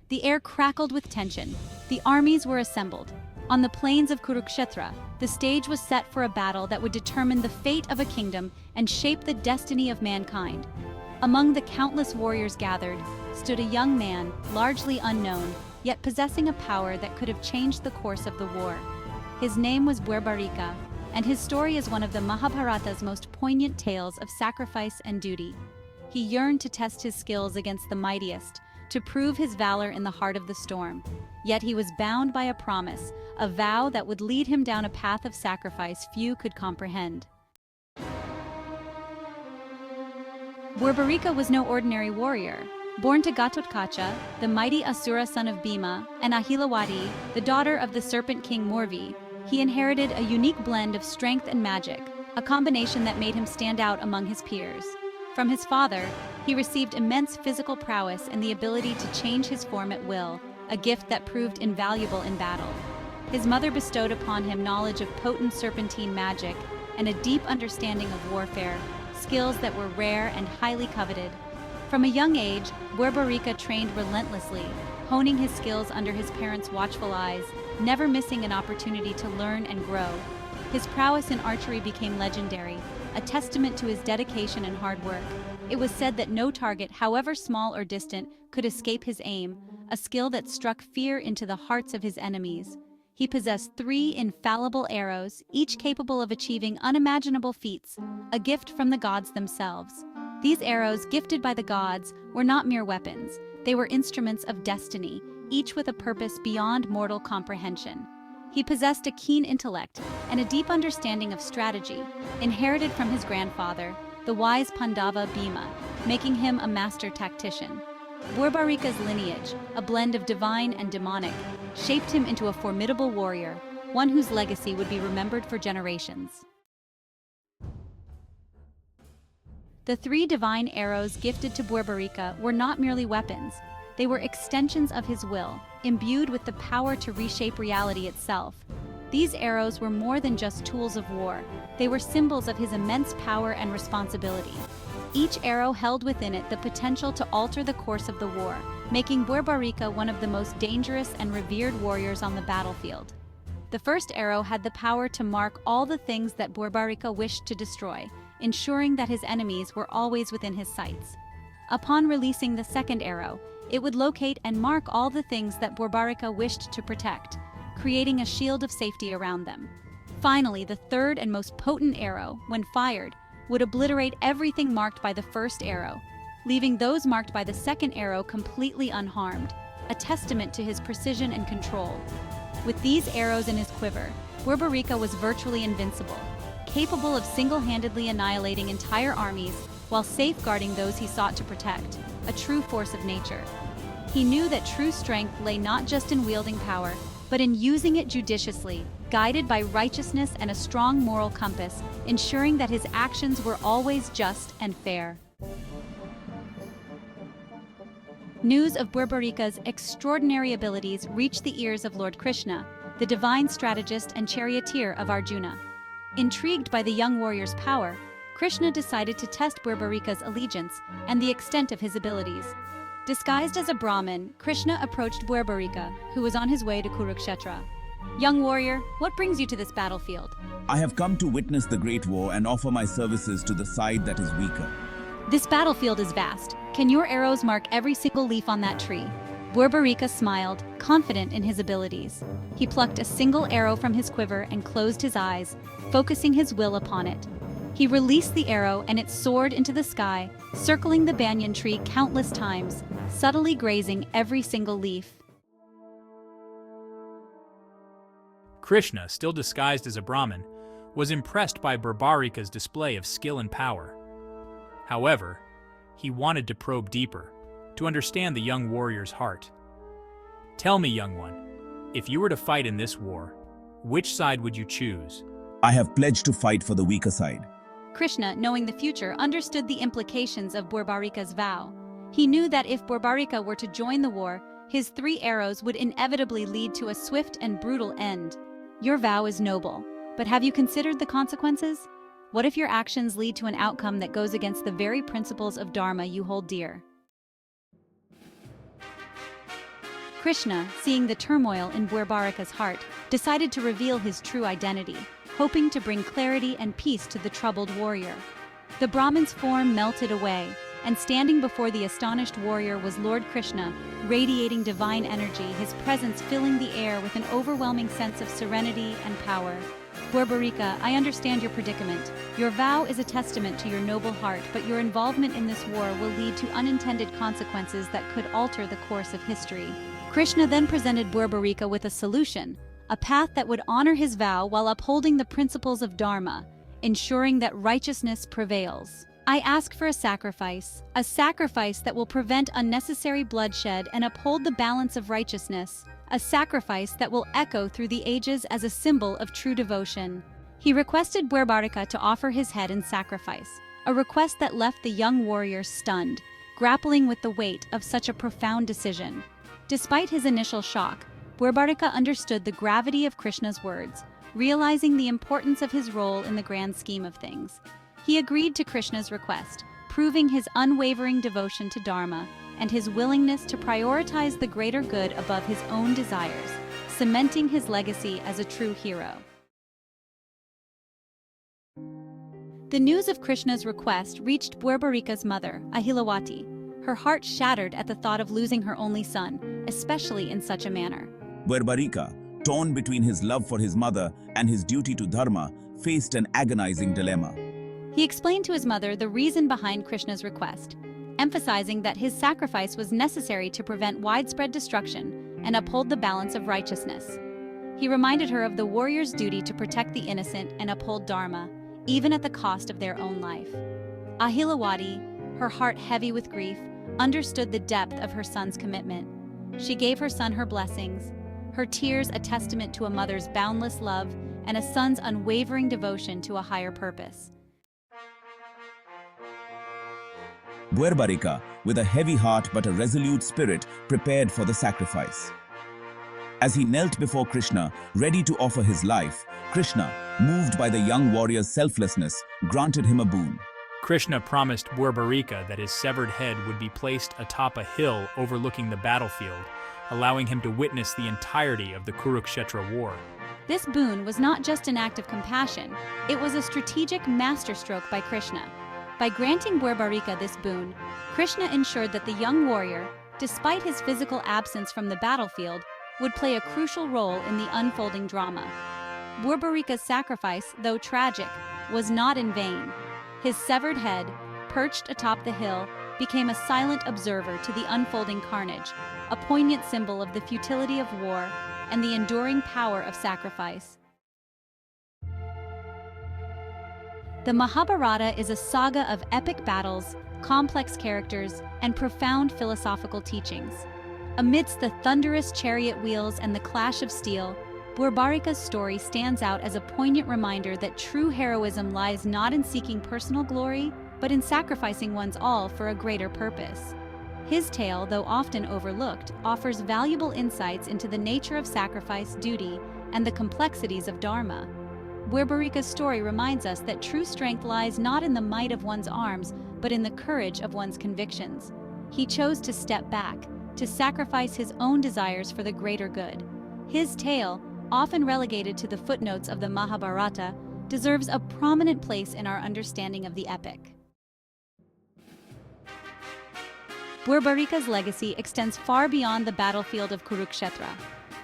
The air crackled with tension. The armies were assembled. On the plains of Kurukshetra, the stage was set for a battle that would determine the fate of a kingdom and shape the destiny of mankind. Among the countless warriors gathered stood a young man, largely unknown, yet possessing a power that could have changed the course of the war. His name was Barbarika, and his story is one of the Mahabharata's most poignant tales of sacrifice and duty. He yearned to test his skills against the mightiest, to prove his valor in the heart of the storm. Yet he was bound by a promise, a vow that would lead him down a path of sacrifice few could comprehend. Barbarika was no ordinary warrior. Born to Gatotkacha, the mighty Asura son of Bhima, and Ahilawadi, the daughter of the serpent king Morvi, he inherited a unique blend of strength and magic, a combination that made him stand out among his peers. From his father, he received immense physical prowess and the ability to change his form at will, a gift that proved invaluable in battle. His mother bestowed upon him knowledge of potent serpentine magic and a deep understanding of warfare, skills that were rare and highly coveted. From a young age, Barbarika trained relentlessly, honing his skills under his parents' watchful eyes, never missing an opportunity to learn and grow. His prowess in archery became legendary, a testament to his dedication and hard work. It was said that no target, however small or distant, could escape his aim, a skill that struck fear into the hearts of his enemies. He possessed 3 infallible arrows, each capable of achieving unimaginable feats, a gift from the gods themselves. These arrows, gifted by the gods, were not mere weapons. They were instruments of destiny, each with a purpose beyond mortal comprehension. He possessed a keen intellect and a deep understanding of strategy, inherited from his grandfather, the wise Pandava Bhima, making him a master tactician. Barbarika's lineage, a blend of divine and demonic, shaped him into a formidable warrior, one whose legacy would be remembered for generations. The 3 divine arrows gifted to Barbarika were not merely weapons. They were extensions of his will, imbued with the power to reshape reality itself. These arrows were more than just tools of war. They were symbols of his immense power and responsibility. Each arrow held within it the potential to alter the course of the war, making Barbarika one of the most dangerous and revered warriors on the battlefield. The first arrow had the power to mark all the things that Barbarika wished to destroy, ensuring that his enemies were always within his sights. Upon releasing the second arrow, it would locate and mark all the things that Barbarika wished to protect, creating a shield of safety around them. Finally, the third and most potent arrow, when fired, would obliterate everything marked by the first arrow, leaving those marked by the second arrow completely unharmed, a testament to his precision and control. With these arrows in his quiver, Barbarika was virtually invincible, capable of single-handedly annihilating entire armies while safeguarding those he sought to protect, a true force of nature. He knew that true strength lay not just in wielding power, but in using it judiciously, guided by righteousness and a strong moral compass, ensuring that his actions were always just and fair. News of Barbarika's extraordinary abilities reached the ears of Lord Krishna, the divine strategist and charioteer of Arjuna. Intrigued by the young warrior's power, Krishna decided to test Barbarika's allegiance and the extent of his abilities. Disguised as a Brahmin, Krishna approached Barbarika, who was on his way to Kurukshetra. "Young warrior, what brings you to this battlefield?" I have come to witness the great war and offer my services to the side that is weaker. "This battlefield is vast. Can your arrows mark every single leaf on that tree?" Barbarika smiled, confident in his abilities. He plucked a single arrow from his quiver and closed his eyes, focusing his will upon it. He released the arrow and it soared into the sky, circling the banyan tree countless times, subtly grazing every single leaf. Krishna, still disguised as a Brahmin, was impressed by Barbarika's display of skill and power. However, he wanted to probe deeper, to understand the young warrior's heart. "Tell me, young one, if you were to fight in this war, which side would you choose?" I have pledged to fight for the weaker side. Krishna, knowing the future, understood the implications of Barbarika's vow. He knew that if Barbarika were to join the war, his 3 arrows would inevitably lead to a swift and brutal end. "Your vow is noble, but have you considered the consequences? What if your actions lead to an outcome that goes against the very principles of Dharma you hold dear?" Krishna, seeing the turmoil in Barbarika's heart, decided to reveal his true identity, hoping to bring clarity and peace to the troubled warrior. The Brahmin's form melted away, and standing before the astonished warrior was Lord Krishna, radiating divine energy, his presence filling the air with an overwhelming sense of serenity and power. Barbarika, I understand your predicament. Your vow is a testament to your noble heart, but your involvement in this war will lead to unintended consequences that could alter the course of history. Krishna then presented Barbarika with a solution, a path that would honor his vow while upholding the principles of Dharma, ensuring that righteousness prevails. I ask for a sacrifice that will prevent unnecessary bloodshed and uphold the balance of righteousness, a sacrifice that will echo through the ages as a symbol of true devotion. He requested Barbarika to offer his head in sacrifice, a request that left the young warrior stunned, grappling with the weight of such a profound decision. Despite his initial shock, Barbarika understood the gravity of Krishna's words, realizing the importance of his role in the grand scheme of things. He agreed to Krishna's request, proving his unwavering devotion to Dharma and his willingness to prioritize the greater good above his own desires, cementing his legacy as a true hero. The news of Krishna's request reached Barbarika's mother, Ahilawati. Her heart shattered at the thought of losing her only son, especially in such a manner. Barbarika, torn between his love for his mother and his duty to Dharma, faced an agonizing dilemma. He explained to his mother the reason behind Krishna's request, emphasizing that his sacrifice was necessary to prevent widespread destruction and uphold the balance of righteousness. He reminded her of the warrior's duty to protect the innocent and uphold Dharma, even at the cost of their own life. Ahilawati, her heart heavy with grief, understood the depth of her son's commitment. She gave her son her blessings, her tears a testament to a mother's boundless love and a son's unwavering devotion to a higher purpose. Barbarika, with a heavy heart but a resolute spirit, prepared for the sacrifice. As he knelt before Krishna, ready to offer his life, Krishna, moved by the young warrior's selflessness, granted him a boon. Krishna promised Barbarika that his severed head would be placed atop a hill overlooking the battlefield, allowing him to witness the entirety of the Kurukshetra war. This boon was not just an act of compassion, it was a strategic masterstroke by Krishna. By granting Barbarika this boon, Krishna ensured that the young warrior, despite his physical absence from the battlefield, would play a crucial role in the unfolding drama. Barbarika's sacrifice, though tragic, was not in vain. His severed head, perched atop the hill, became a silent observer to the unfolding carnage, a poignant symbol of the futility of war and the enduring power of sacrifice. The Mahabharata is a saga of epic battles, complex characters, and profound philosophical teachings. Amidst the thunderous chariot wheels and the clash of steel, Barbarika's story stands out as a poignant reminder that true heroism lies not in seeking personal glory, but in sacrificing one's all for a greater purpose. His tale, though often overlooked, offers valuable insights into the nature of sacrifice, duty, and the complexities of Dharma. Barbarika's story reminds us that true strength lies not in the might of one's arms, but in the courage of one's convictions. He chose to step back, to sacrifice his own desires for the greater good. His tale, often relegated to the footnotes of the Mahabharata, deserves a prominent place in our understanding of the epic. Barbarika's legacy extends far beyond the battlefield of Kurukshetra.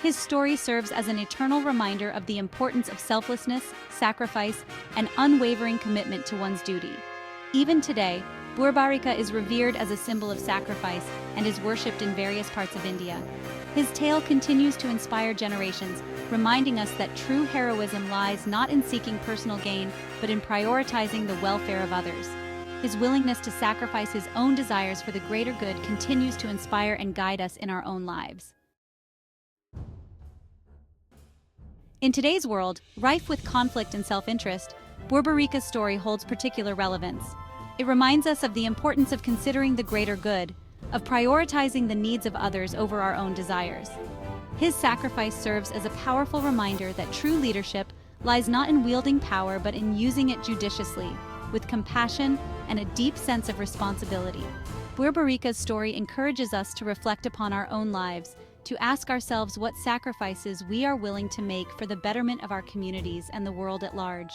His story serves as an eternal reminder of the importance of selflessness, sacrifice, and unwavering commitment to one's duty. Even today, Barbarika is revered as a symbol of sacrifice and is worshipped in various parts of India. His tale continues to inspire generations, reminding us that true heroism lies not in seeking personal gain, but in prioritizing the welfare of others. His willingness to sacrifice his own desires for the greater good continues to inspire and guide us in our own lives. In today's world, rife with conflict and self-interest, Barbarika's story holds particular relevance. It reminds us of the importance of considering the greater good, of prioritizing the needs of others over our own desires. His sacrifice serves as a powerful reminder that true leadership lies not in wielding power but in using it judiciously, with compassion and a deep sense of responsibility. Barbarika's story encourages us to reflect upon our own lives, to ask ourselves what sacrifices we are willing to make for the betterment of our communities and the world at large.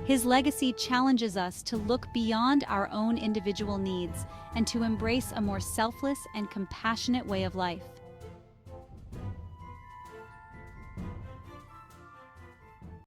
His legacy challenges us to look beyond our own individual needs and to embrace a more selfless and compassionate way of life.